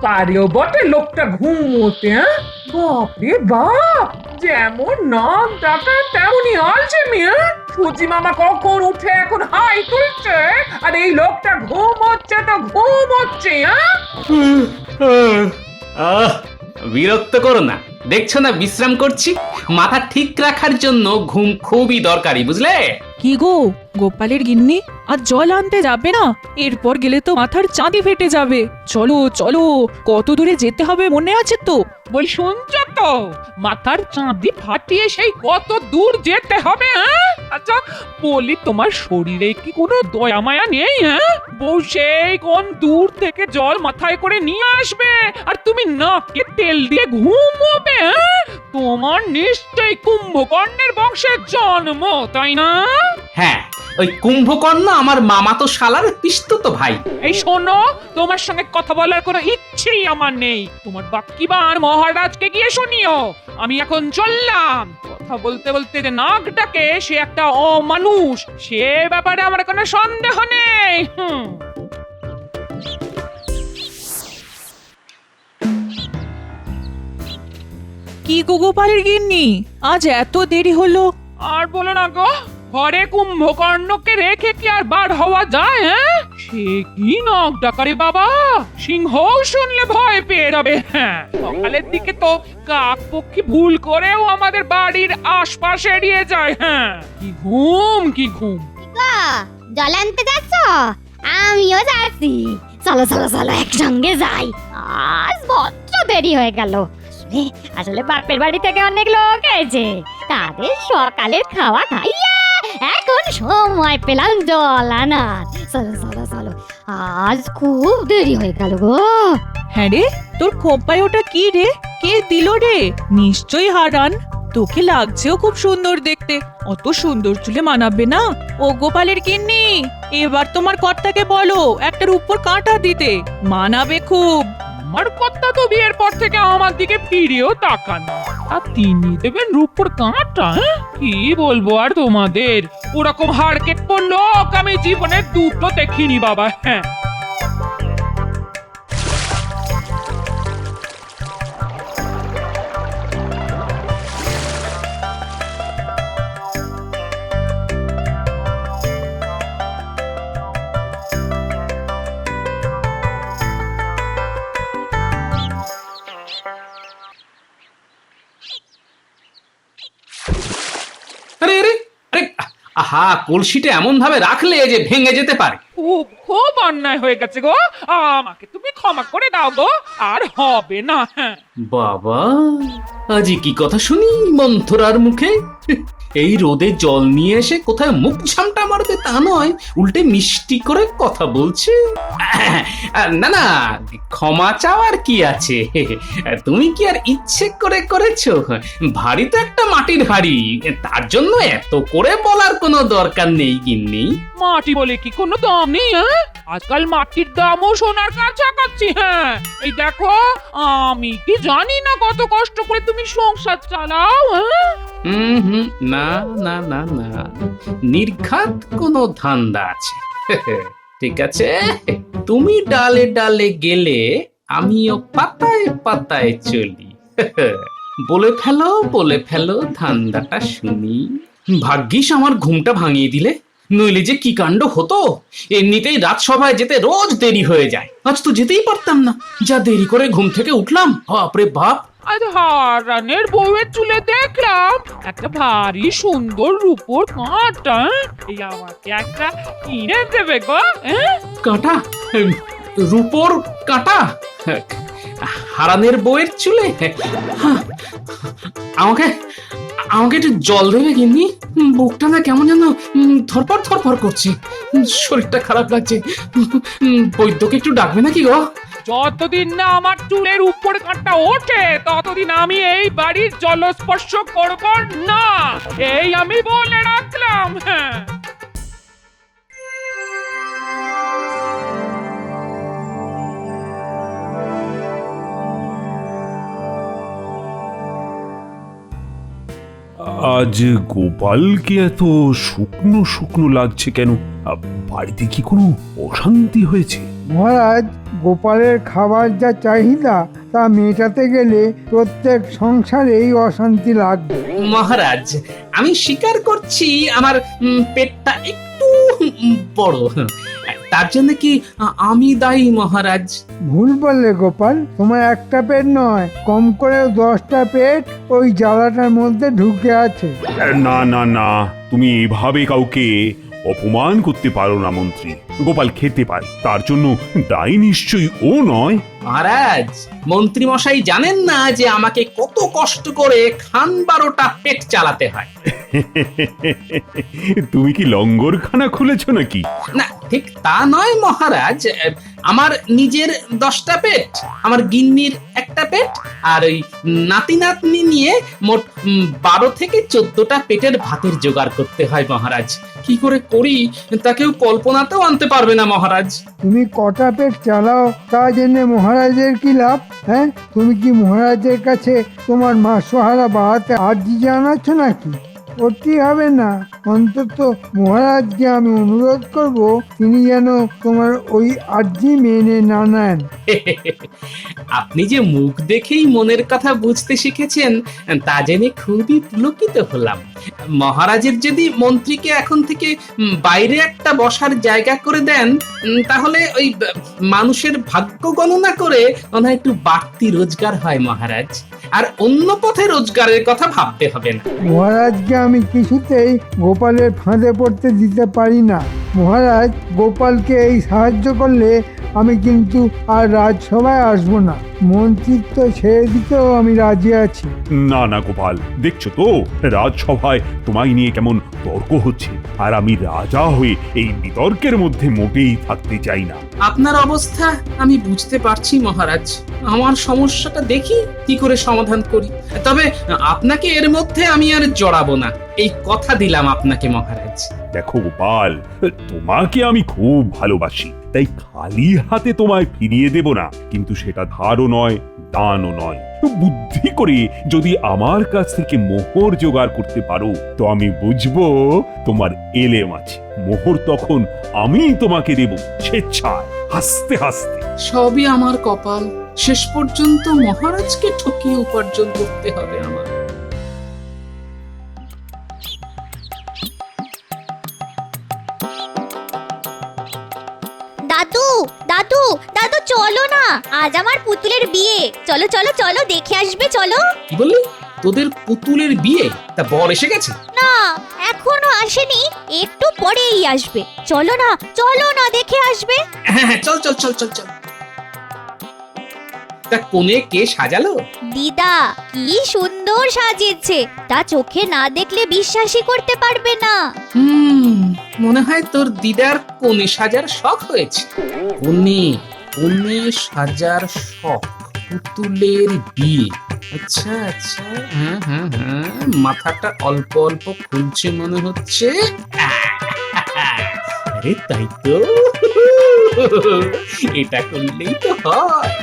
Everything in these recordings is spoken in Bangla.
পারেও বটে লোকটা ঘুমোতে, হ্যাঁ? বাপরে বাপ, যেমন নাক ডাকা তেমনই আলছে মিয়া। সুজি মামা কখন উঠে এখন হাই তুলছে, আর এই লোকটা ঘুমোচ্ছে তো ঘুমোচ্ছে, হ্যাঁ? আহ, বিরক্ত করো না, দেখছো না বিশ্রাম করছি। মাথা ঠিক রাখার জন্য ঘুম খুবই দরকারি, বুঝলে? কি গো গোপালের গিন্নি, আজ জল আনতে যাবে না? এরপর গেলে তো মাথার চাঁদি ফেটে যাবে। চলো চলো, কত দূরে যেতে হবে মনে আছে তো? বল, শুনছ তো? মাথার চাঁদি ফাটিয়ে সেই কত দূর যেতে হবে, হ্যাঁ? আচ্ছা বলি, তোমার শরীরে কি কোনো দয়া মায়া নেই, হ্যাঁ? বউ সেই কোন দূর থেকে জল মাথায় করে নিয়ে আসবে, আর তুমি নাকে তেল দিয়ে ঘুমোবে, হ্যাঁ? তোমার নিশ্চয়ই কুম্ভকর্ণের বংশের জন্ম, তাই না? হ্যাঁ, ওই কুম্ভকর্ণ আমার মামাতো শালার পিসতুতো ভাই। এই শোনো, তোমার সঙ্গে কথা বলার কোনো ইচ্ছেই আমার নেই। তোমার বাক্কিবার মহারাজকে গিয়ে শুনিও। আমি এখন চললাম। কথা বলতে বলতে যে নাক ডাকে সে একটা অমানুষ, সে ব্যাপারে আমার কোনো সন্দেহ নেই। কি গো গোপালের গিন্নি, আজ এত দেরি হলো? আর বলো না গো, ঘরে কুম্ভকর্ণকে রেখে কি আর বার হওয়া যায়, হ্যাঁ? সে কি নাক ডাকারে বাবা, সিংহ শুনলে ভয় পেয়ে যাবে। হ্যাঁ, সকালের দিকে তো কাক পক্ষী ভুল করেও আমাদের বাড়ির আশপাশ এড়িয়ে যায়। হ্যাঁ, কি ঘুম কি ঘুম। গো, জল আনতে যাচ্ছ? আমিও যাচ্ছি। চলো চলো চলো, একসঙ্গে যাই। আজ বড্ড দেরি হয়ে গেল। আসলে বাপের বাড়ি থেকে অনেক লোক এসেছে, তাদের সকালের খাওয়া খাইয়া এখন সময় পেলাম জল আনার। চলো চলো চলো, আজ খুব দেরি হয়ে গেল গো। হ্যাঁ রে, তোর খোপায় ওটা কি রে? কে দিল রে? নিশ্চয়ই হারান। তোকে লাগছেও খুব সুন্দর দেখতে, অত সুন্দর চুলে মানাবে না। ও গোপালের গিন্নি, এবার তোমার কর্তাকে বলো একটার উপর কাঁটা দিতে, মানাবে খুব। আমার কথা তো বিয়ের পর থেকে আমার দিকে ফিরেও তাকান, আর তিনি দেবেন রূপর কাঁটা। হ্যাঁ? কি বলবো আর তোমাদের, ওরকম হাড় কেটে লোক আমি জীবনে দুটো দেখিনি বাবা। হ্যাঁ, আরে আরে আরে, আহা, কলসিটা এমন ভাবে রাখলে যে ভেঙে যেতে পারে। খুব খুব অন্যায় হয়ে গেছে গো, আমাকে তুমি ক্ষমা করে দাও গো, আর হবে না। হ্যাঁ, বাবা, আজই কি কথা শুনি মন্থরার মুখে। এই রোদে জল নিয়ে এসে কোথায় মুখ ঝামটা মারবে তা নয়, উল্টে মিষ্টি করে কথা বলছে। না না, ক্ষমা চাওয়ার কি আছে? তুমি কি আর ইচ্ছে করে করেছো? ভারী তো একটা মাটির হাড়ি, তার জন্য এত করে বলার কোনো দরকার নেই গিন্নি। মাটি বলে কি কোনো দাম নেই? হ্যাঁ, আজকাল মাটির দামও সোনার কাছাকাছি। হ্যাঁ, এই দেখো, আমি কি জানি না কত কষ্ট করে তুমি সংসার চালাও। হ্যাঁ, হুম, না না না না, নির্ঘাত কোনো ধান্দা আছে। ঠিক আছে, তুমি ডালে ডালে গেলে আমিও পাতায় পাতায় চলি। বলে ফেলো ধান্দাটা শুনি। ভাগ্যিস আমার ঘুমটা ভাঙিয়ে দিলে, নইলে যে কি কাণ্ড হতো। এমনিতেই রাজসভায় যেতে রোজ দেরি হয়ে যায়, আজ তো যেতেই পারতাম না, যা দেরি করে ঘুম থেকে উঠলাম। বাপরে বাপ, আজ হারানের বউয়ের চুলে দেখলাম একটা ভারী সুন্দর রূপোর কাঁটা। এই আমাকে একটা কিনে দেবে গো? হ্যাঁ, কাঁটা? রূপোর কাঁটা? হারানের বউয়ের চুলে? আমাকে আমাকে একটু জল দেবে গিন্নি? বুকটা না কেমন যেন ধরপড় ধরপড় করছে, শরীরটা খারাপ লাগছে। বৈদ্যকে একটু ডাকবে নাকি গো? যতদিন না আমার চুলের উপর কাঁটা ওঠে ততদিন আমি এই বাড়ির জলস্পর্শ করব না, এই আমি বলে রাখলাম। হ্যাঁ, আজ গোপালকে এত শুকনো শুকনো লাগছে কেন? বাড়িতে কি কোনো অশান্তি হয়েছে? মহারাজ, গোপালের খাবার যা চাহিদা তা মেটাতে গেলে প্রত্যেক সংসারেই অশান্তি লাগবে। মহারাজ, আমি স্বীকার করছি আমার পেটটা একটু বড়। তার জন্য কি আমি দায়ী মহারাজ? ভুল বললে গোপাল, তোমার একটা পেট নয়, কম করে 10টা পেট ওই জ্বালাটার মধ্যে ঢুকে আছে। না না না, তুমি এভাবে কাউকে অপমান করতে পারো না মন্ত্রী। গোপাল খেতে পারে, তার জন্য দায়ী নিশ্চয়ই ও নয়। মহারাজ, মন্ত্রী মশাই জানেন না যে আমাকে কত কষ্ট করে খান 12টা পেট চালাতে হয়। তুমি কি লঙ্গরখানা খুলেছো নাকি? না, ঠিক তা নয় মহারাজ। আমার নিজের 10টা পেট, আমার গিন্নির একটা পেট, আর ওই নাতি নাতনি নিয়ে মোট 12 থেকে 14টা পেটের ভাতের জোগাড় করতে হয় মহারাজ। কি করে করি তা কেউ কল্পনাতেও আনতে পারবে না মহারাজ। তুমি কটা পেট চালাও তা জেনে মহারাজের কি লাভ? হ্যাঁ, তুমি কি মহারাজের কাছে তোমার মাসোহারা বাড়াতে আর্জি জানাচ্ছ নাকি? করতেই হবে না। অন্তত মহারাজকে আমি অনুরোধ করব তিনি যেন তোমার ওই আর্জি মেনে না নেন। আপনি যে মুখ দেখেই মনের কথা বুঝতে শিখেছেন তা জেনে খুবই পুলকিত হলাম। মহারাজের যদি মন্ত্রীকে এখন থেকে বাইরে একটা বসার জায়গা করে দেন, তাহলে ওই মানুষের ভাগ্য গণনা করে ওনার একটু বাড়তি রোজগার হয় মহারাজ। আর অন্য পথে রোজগারের কথা ভাবতে হবে না। মহারাজকে আমি কিছুতেই গোপালের ফাঁদে পড়তে দিতে পারি না। মহারাজ, গোপালকে এই সাহায্য করলে আমি কিন্তু আর রাজসভায় আসবো না। মন্ত্রিত্ব ছেড়ে দিতেও আমি রাজি আছি। না না গোপাল, দেখছো তো রাজসভায় তোমায় নিয়ে কেমন তর্ক হচ্ছে, আর আমি রাজা হয়ে এই বিতর্কের মধ্যে মোটেই থাকতে চাই না। আপনার অবস্থা আমি বুঝতে পারছি মহারাজ। আমার সমস্যাটা দেখি কি করে সমাধান করি। তবে আপনাকে এর মধ্যে আমি আর জড়াবো না, এই কথা দিলাম আপনাকে মহারাজ। দেখো গোপাল, তোমাকে আমি খুব ভালোবাসি, তাই খালি হাতে তোমায় ফিরিয়ে দেব না, কিন্তু সেটা ধারও নয়, দানও নয়। বুদ্ধি করে যদি আমার কাছ থেকে মোহর জোগাড় করতে পারো তো আমি বুঝবো তোমার এলেম আছে। মোহর তখন আমি তোমাকে দেব স্বেচ্ছায়, হাসতে হাসতে। সবই আমার কপাল, শেষ পর্যন্ত মহারাজকে ঠকিয়ে উপার্জন করতে হবে আমার। দাদু দাদু দাদু, চলো না, আজ আমার পুতুলের বিয়ে। চলো চলো চলো, দেখে আসবে চলো। কি বললি? তোদের পুতুলের বিয়ে? তা বর এসে গেছে? না, এখনো আসেনি, একটু পরেই আসবে। চলো না, দেখে আসবে। হ্যাঁ, চল চল চল চল চল। তা কোণে কে সাজালো? দিদা কি সুন্দর সাজিয়েছে, তা চোখে না দেখলে বিশ্বাসই করতে পারবে না। মনে হয় তোর দিদার কোণে সাজার শখ হয়েছে। কোণে সাজার শখ, পুতুলের বিয়ে। আচ্ছা আচ্ছা, হ্যাঁ, মাথাটা অল্প অল্প খুলছে মনে হচ্ছে। আরে তাই তো, এটা করলেই তো হয়।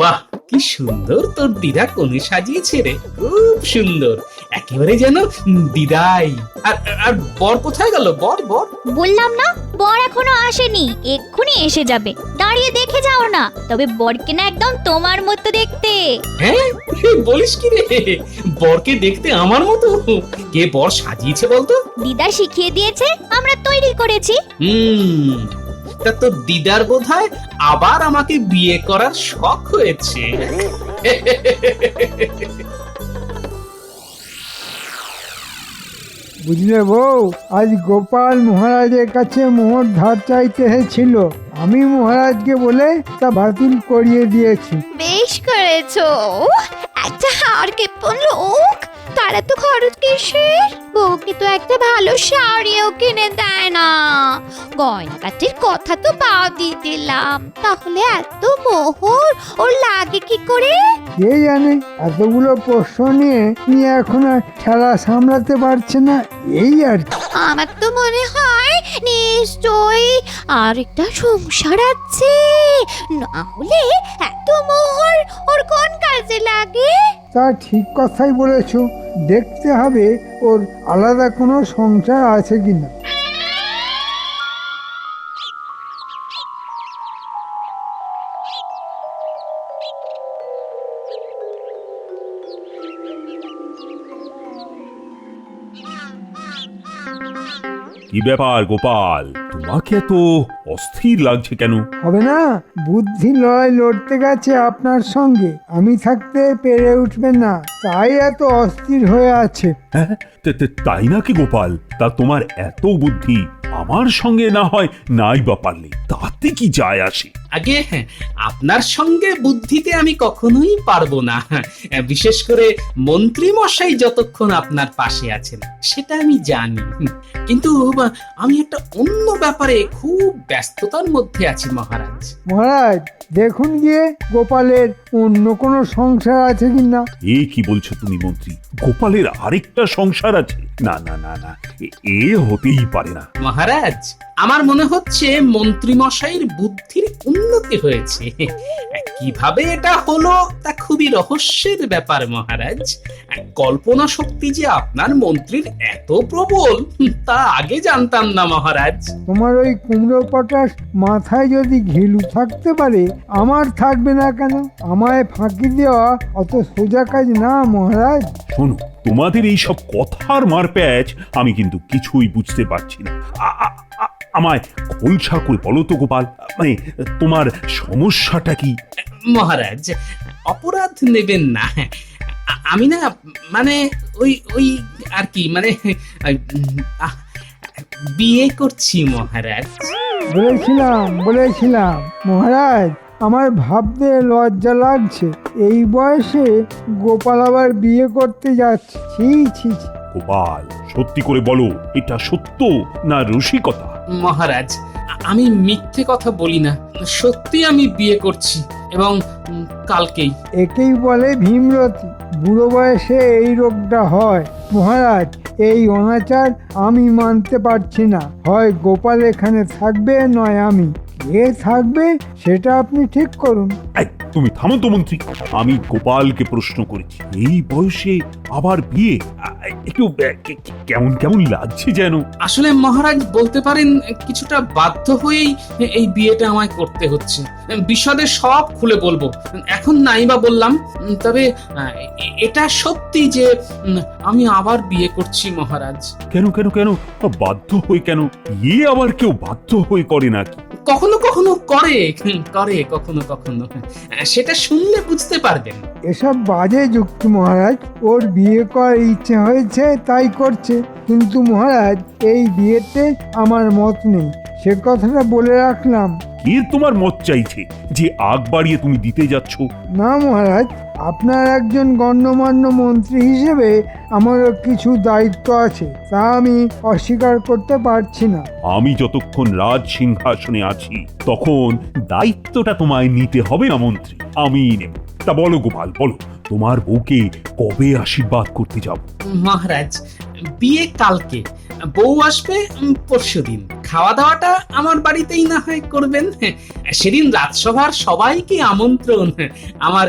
বাহ, কি সুন্দর তোর দিদা কোণে সাজিয়েছে রে, খুব সুন্দর, একেবারে যেন দিদাই। আর বর কোথায় গেল? বর বললাম না, বর এখনো আসেনি, এক্ষুনি এসে যাবে। দাঁড়িয়ে দেখে যাও না, তবে বরকে না একদম তোমার মতো দেখতে। হ্যাঁ, বলিস কি রে? বরকে দেখতে আমার মতো? কে বর সাজিয়েছে বলতো? দিদা শিখিয়ে দিয়েছে, আমরা তৈরি করেছি। তা তোর দিদার বোধহয় আবার আমাকে বিয়ে করার শখ হয়েছে। বুঝলে বউ, আজ গোপাল মহারাজের কাছে মোহর ধার চাইতে এসেছিল। আমি মহারাজকে বলে তা বাতিল করিয়ে দিয়েছি। বেশ করেছো, একটা হাড় কেঁপো লোক, তার এত খরচ কিসের? বউকে তো একটা ভালো শাড়িও কিনে দেয় না। গয়নাগাটির কথা তো বাদই দিলাম, তাহলে এত মোহর ওর লাগে কি করে? কে জানে, এতগুলো প্রশ্ন নিয়ে এখন আর খেলা সামলাতে পারছে না, এই আর কি। আমার তো মনে হয় নিশ্চয়ই আর একটা সংসার আছে, না হলে এত মোহর ওর কোন কাজে লাগে? তা ঠিক কথাই বলেছো, দেখতে হবে ওর আলাদা কোনো সংসার আছে কিনা। কি ব্যাপার গোপাল, তোমাকে এত অস্থির লাগছে কেন? হবে না, বুদ্ধি লড়াই লড়তে গেছে আপনার সঙ্গে, আমি থাকতে পেরে উঠবেন না, তাই এত অস্থির হয়ে আছে। হ্যাঁ, তাই নাকি গোপাল? তা তোমার এত বুদ্ধি, আমার সঙ্গে না হয় নাই বা পারলে, তাতে কি যায় আসে? আগে আপনার সঙ্গে বুদ্ধিতে আমি কখনোই পারবো না, বিশেষ করে মন্ত্রী মশাই যতক্ষণ আপনার পাশে আছেন সেটা আমি জানি। কিন্তু আমি একটা অন্য ব্যাপারে খুব ব্যস্ততার মধ্যে আছি মহারাজ। মহারাজ, দেখুন গিয়ে গোপালের অন্য কোনো সংসার আছে কিনা। এ কি বলছো তুমি মন্ত্রী? গোপালের আরেকটা সংসার আছে? না না না না, এ হতেই পারে না। মহারাজ, আমার মনে হচ্ছে মন্ত্রী মশাইয়ের বুদ্ধির উন্নতি হয়েছে। কিভাবে এটা হলো তা খুবই রহস্যের ব্যাপার মহারাজ। কল্পনা শক্তি যে আপনার মন্ত্রীর এত প্রবল তা আগে জানতাম না মহারাজ। তোমার ওই কুমড়ো পটাশ মাথায় যদি ঘিলু থাকতে পারে, আমার থাকবে না কেন? আমায় ফাঁকি দেওয়া অত সোজা কাজ না মহারাজ। শোনো, তোমাদের এই সব কথার মারপ্যাচ আমি কিন্তু কিছুই বুঝতে পারছি না। আমায় খোলসা করে বলো তো গোপাল, মানে তোমার সমস্যাটা কি? মহারাজ, অপরাধ নেবেন না, আমি না মানে ওই ওই আর কি মানে বিয়ে করছি মহারাজ। বলেছিলাম মহারাজ, আমার ভাবতে লজ্জা লাগছে, এই বয়সে গোপাল আবার বিয়ে করতে যাচ্ছে। ছি ছি ছি। গোপাল, সত্যি করে বলো, এটা সত্য না রসিকতা? মহারাজ, আমি মিথ্যে কথা বলি না, সত্যি আমি বিয়ে করছি, এবং কালকেই। একেই বলে ভীমরতি, বুড়ো বয়সে এই রোগটা হয়। মহারাজ, এই অনাচার আমি মানতে পারছি না, হয় গোপাল এখানে থাকবে নয় আমি। কে থাকবে সেটা আপনি ঠিক করুন। এই, তুমি থামো তো মন্ত্রী, আমি গোপালকে প্রশ্ন করেছি, এই বয়সে আবার বিয়ে? একটু কেমন কেমন লাগছে যেন। আসলে মহারাজ বলতে পারেন কিছুটা বাধ্য হয়েই এই বিয়েটা আমায় করতে হচ্ছে। বিশদে সব খুলে বলবো, এখন নাই বা বললাম, তবে এটা সত্যি যে আমি আবার বিয়ে করছি মহারাজ। কেন কেন কেন বাধ্য হয়ে কেন? বিয়ে আবার কেউ বাধ্য হয়ে করে নাকি? কখনো কখনো করে কখনো কখনো, সেটা শুনলে বুঝতে পারবেন। এসব বাজে যুক্তি মহারাজ, ওর বিয়ে করার ইচ্ছে হয়েছে তাই করছে, কিন্তু মহারাজ এই বিয়েতে আমার মত নেই, সে কথাটা বলে রাখলাম। কে তোমার মত চাইছে যে আগ বাড়িয়ে তুমি দিতে যাচ্ছ? না মহারাজ, আপনার একজন গণ্যমান্য মন্ত্রী হিসেবে আমারও কিছু দায়িত্ব আছে, তা আমি অস্বীকার করতে পারছি না। আমি যতক্ষণ রাজ সিংহাসনে আছি তখন দায়িত্বটা তোমায় নিতে হবে না মন্ত্রী, আমি নেব। তা বলো গোপাল, বলো, তোমার বউকে কবে আশীর্বাদ করতে যাব? মহারাজ, বিয়ে কালকে, বউ আসবে পরশুদিন। খাওয়া দাওয়াটা আমার বাড়িতেই না হয় করবেন। সেদিন রাজসভার সবাইকে আমন্ত্রণ আমার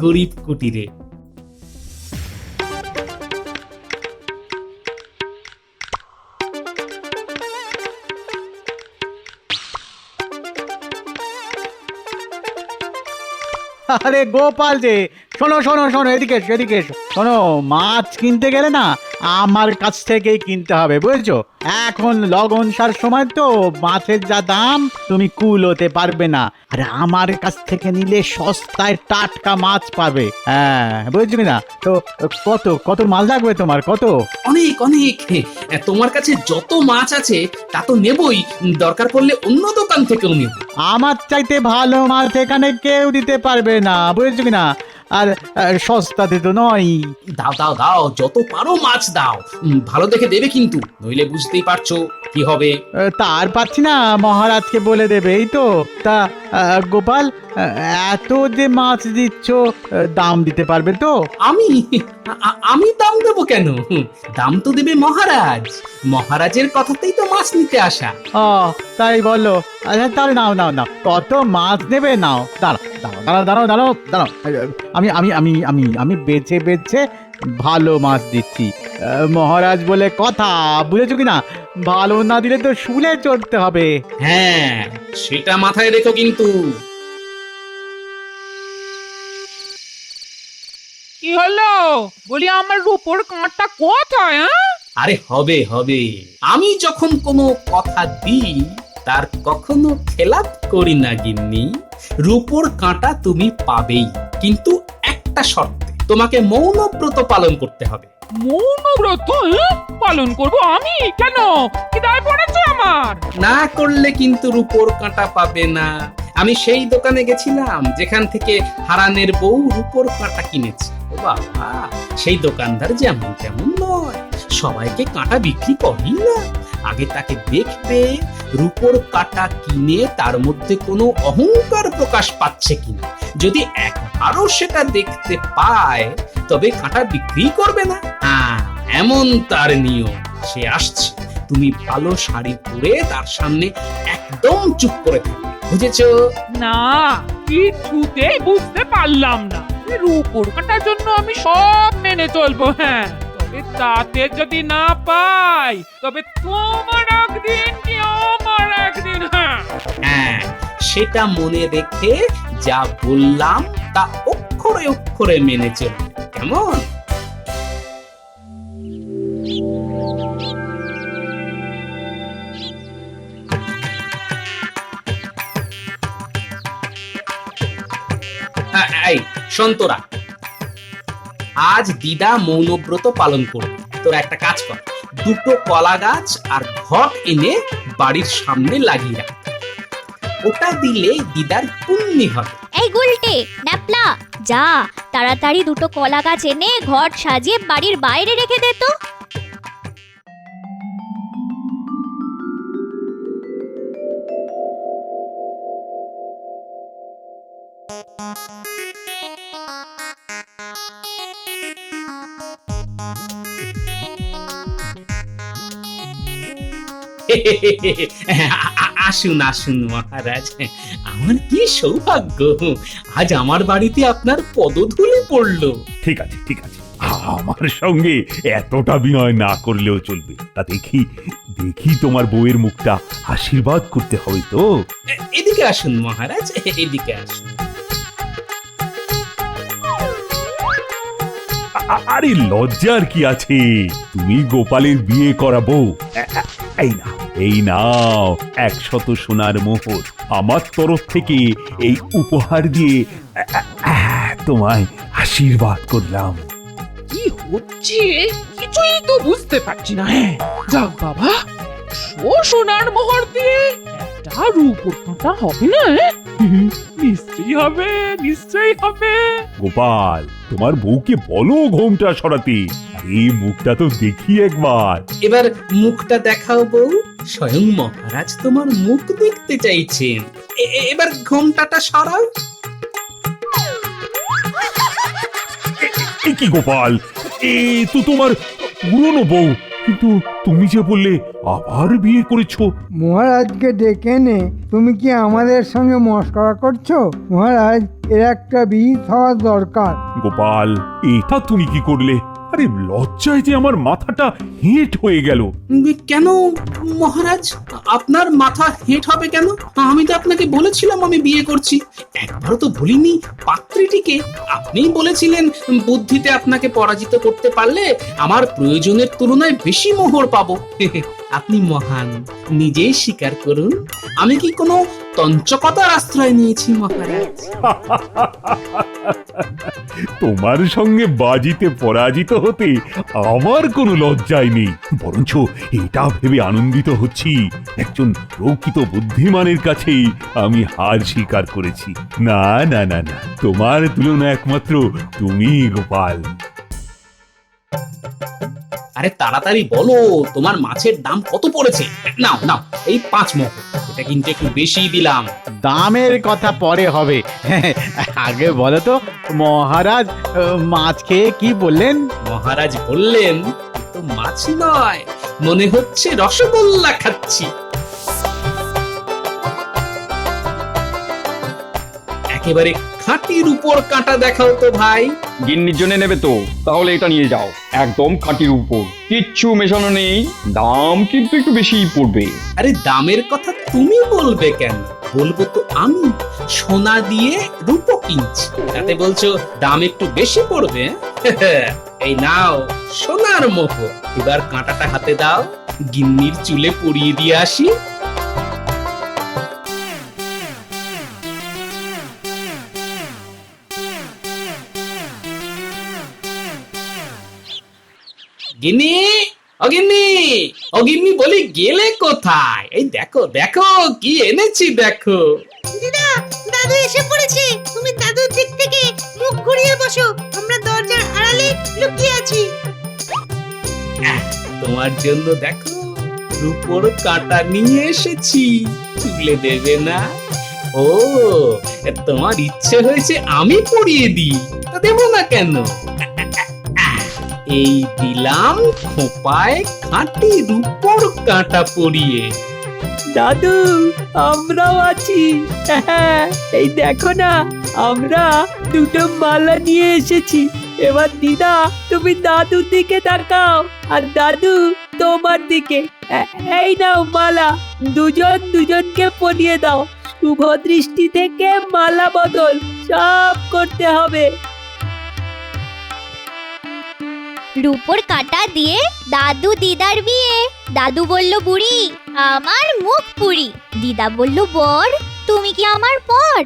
গরিব কুটিরে। আরে গোপাল যে, শোনো শোনো শোনো, এদিকে এসো এদিকে এসো। শোনো, মাছ কিনতে গেলে না আমার কাছ থেকেই কিনতে হবে, বুঝেছো? এখন লগনসার সময় তো মাছের যা দাম তুমি কুলোতে পারবে না, আরে আমার কাছ থেকে নিলে সস্তায় টাটকা মাছ পাবে। হ্যাঁ, বুঝছো কিনা? তো কত কত মাছ লাগবে তোমার? কত? অনেক অনেক, তোমার কাছে যত মাছ আছে তা তো নেবই, দরকার পড়লে অন্য দোকান থেকেও নেব। আমার চাইতে ভালো মাছ এখানে কেউ দিতে পারবে না, বুঝছো কিনা? আর সস্তাতে তো নয়। দাও দাও দাও, যত পারো মাছ দাও, ভালো দেখে দেবে কিন্তু, নইলে বুঝতেই পারছো কি হবে। তার পাচ্ছি না, মহারাজকে বলে দেবে, এই তো। তা গোপাল, এত যে মাছ দিচ্ছ, দাম দিতে পারবে তো? আমি আমি দাম দেবো কেন? দাম তো দেবে মহারাজ, মহারাজের কথাতেই তো মাছ নিতে আসা। ও তাই বলো। আচ্ছা তাহলে নাও নাও নাও, কত মাছ নেবে নাও। দাঁড়াও দাঁড়াও দাঁড়াও দাঁড়াও দাঁড়াও, আমি আমি আমি আমি আমি বেছে বেছে ভালো মাছ দিচ্ছি। মহারাজ বলে কথা, বুঝেছো কিনা? ভালো না দিলে তো শুলে চড়তে হবে। হ্যাঁ, সেটা মাথায় রেখো কিন্তু। কি হলো? বলি আমার রূপোর কাঁটা কোথায়? আরে হবে হবে, আমি যখন কোনো কথা দিই তার কখনো খেলাপ করি না গিন্নি। রূপোর কাঁটা তুমি পাবেই, কিন্তু একটা শর্তে, তোমাকে মৌনব্রত পালন করতে হবে। মৌনব্রত পালন করব আমি? কেন, কি দায় পড়েছে আমার? না করলে কিন্তু রূপোর কাঁটা পাবে না। আমি সেই দোকানে গেছিলাম যেখান থেকে হারানের বউ রূপোর কাঁটা কিনেছে। ও বাবা, সেই দোকানদার যেমন তেমন নয়, সবাইকে কাঁটা বিক্রি করেই না। আগে তাকে দেখবে রূপোর কাঁটা কিনে তার মধ্যে কোনো অহংকার প্রকাশ পাচ্ছে কিনা। যদি একবারও সেটা দেখতে পায় তবে কাঁটা বিক্রি করবে না। হ্যাঁ, এমন তার নিয়ম। সে আসছে, তুমি ভালো শাড়ি পরে তার সামনে একদম চুপ করে থাকবে, বুঝেছো? না, কিছুতেই বুঝতে পারলাম না। রূপোর কাঁটার জন্য আমি সব মেনে চলবো, হ্যাঁ, তবে তাতে যদি না পাই তবে তোমার একদিন কি আমার একদিন। হ্যাঁ হ্যাঁ, সেটা মনে রেখে যা বললাম তা অক্ষরে অক্ষরে মেনে চলবে, কেমন? এই সন্তরা, আজ দিদা মৌনব্রত পালন করবে। তোরা একটা কাজ কর, দুটো কলা গাছ আর ঘট এনে বাড়ির সামনে লাগিয়ে রাখ। ওটা দিলে দিদার পুণ্যি হবে। এই গুলটে ন্যাপলা, যা তাড়াতাড়ি দুটো কলা গাছ এনে ঘট সাজিয়ে বাড়ির বাইরে রেখে দে তো। আসুন আসুন মহারাজ, আমার কি সৌভাগ্য, আজ আমার বাড়িতে আপনার পদধূলি পড়লো। ঠিক আছে ঠিক আছে, আমার সঙ্গে এতটা বিনয় না করলেও চলবে। তা দেখি দেখি তোমার বউয়ের মুখটা আশীর্বাদ করতে হবে তো। এদিকে আসুন মহারাজ, এদিকে আসুন। আরে লজ্জার কি আছে, তুমি গোপালের বিয়ে করাবো। এই নাও 100 সোনার মোহর, আমার তরফ থেকে এই উপহার দিয়ে তোমায় আশীর্বাদ করলাম। কি হচ্ছে কিছুই তো বুঝতে পারছি না। হ্যাঁ যাক বাবা, সোনার মোহর দিয়ে একটা রূপোর কাঁটা হবে না? নিশ্চয়ই হবে, নিশ্চয়ই হবে। গোপাল, তোমার বউকে বলো ঘোমটা সরাতে। এই মুখটা তো দেখি একবার। এবার মুখটা দেখাও বউ, স্বয়ং মহারাজ তোমার মুখ দেখতে চাইছেন। এবার ঘোমটাটা সরাও। কি গোপাল, এ তো তোমার পুরনো বউ, কিন্তু তুমি যে বললে আবার বিয়ে করেছো। মহারাজকে ডেকে নে, তুমি কি আমাদের সঙ্গে মস্করা করছো? মহারাজ, এর একটা বিহিত হওয়া দরকার। গোপাল, এটা তুমি কি করলে? আরে লজ্জায় যে আমার মাথাটা হেঁট হয়ে গেল। কেন মহারাজ, আপনার মাথা হেঁট হবে কেন? আমি তো আপনাকে বলেছিলাম আমি বিয়ে করছি। একবারও তো ভুলিনি পাত্রীটিকে। আপনিই বলেছিলেন বুদ্ধিতে আপনাকে পরাজিত করতে পারলে আমার প্রয়োজনের তুলনায় বেশি মোহর পাবো। আপনি মহান, নিজেই স্বীকার করুন। আমি কি কোনো তঞ্চকতার আশ্রয় নিয়েছি মহারাজ? তোমার সঙ্গে বাজিতে পরাজিত হতে আমার কোনো লজ্জাই নেই, বরঞ্চ এটা ভেবে আনন্দিত হচ্ছি একজন প্রকৃত বুদ্ধিমানের কাছেই আমি হার স্বীকার করেছি। না না না না, তোমার তুলনা একমাত্র তুমি গোপাল। আরে তাড়াতাড়ি বলো, তোমার মাছের দাম কত পড়েছে? নাও নাও, এই 5 মোহর। এটা কিন্তু একটু বেশি দিলাম। দামের কথা পরে হবে, আগে বলো তো মহারাজ মাছ খেয়ে কি বললেন? মহারাজ বললেন, তো মাছ নয়, মনে হচ্ছে রসগোল্লা খাচ্ছি। একেবারে খাঁটির উপর কাঁটা দেখাও তো ভাই। গিন্নির জন্য নেবে তো, তাহলে এটা নিয়ে যাও, একদম খাঁটির উপর, কিচ্ছু মেশানো নেই, দাম কিন্তু একটু বেশিই পড়বে। আরে দামের কথা তুমি বলবে কেন? বলবো তো আমি, সোনা দিয়ে রূপো কিনছি, তাতে বলছো দাম একটু বেশি পড়বে? এই নাও সোনার মোহর, এবার কাঁটাটা হাতে দাও, গিন্নির চুলে পরিয়ে দিয়ে আসি। গিন্নি, অগিন্নি, অগিন্নি বলি গেলে কোথায়? এই দেখো দেখো কি এনেছি দেখো। দাদু এসে পড়েছে, তুমি দাদুর দিক থেকে মুখ ঘুরিয়ে বসো, আমরা দরজার আড়ালে লুকিয়ে আছি। তোমার জন্য দেখো রূপোর কাঁটা নিয়ে এসেছি, তুলে দেবে না? ও, তোমার ইচ্ছে হয়েছে আমি পরিয়ে দিই, তা দেবো না কেন? এই দিলাম খোপায় খাঁটি রূপোর কাঁটা পরিয়ে। দাদু আমরাও আছি, এই দেখো না, আমরা দুটো মালা নিয়ে এসেছি। এবার দিদা তুমি দাদুর দিকে তাকাও, আর দাদু তোমার দিকে। এই নাও মালা, দুজন দুজনকে পরিয়ে দাও। শুভ দৃষ্টি থেকে মালা বদল সব করতে হবে। রূপোর কাঁটা দিয়ে দাদু দিদার বিয়ে। দাদু বলল বুড়ি আমার মুখ পুরি, দিদা বলল বর তুমি কি আমার পর?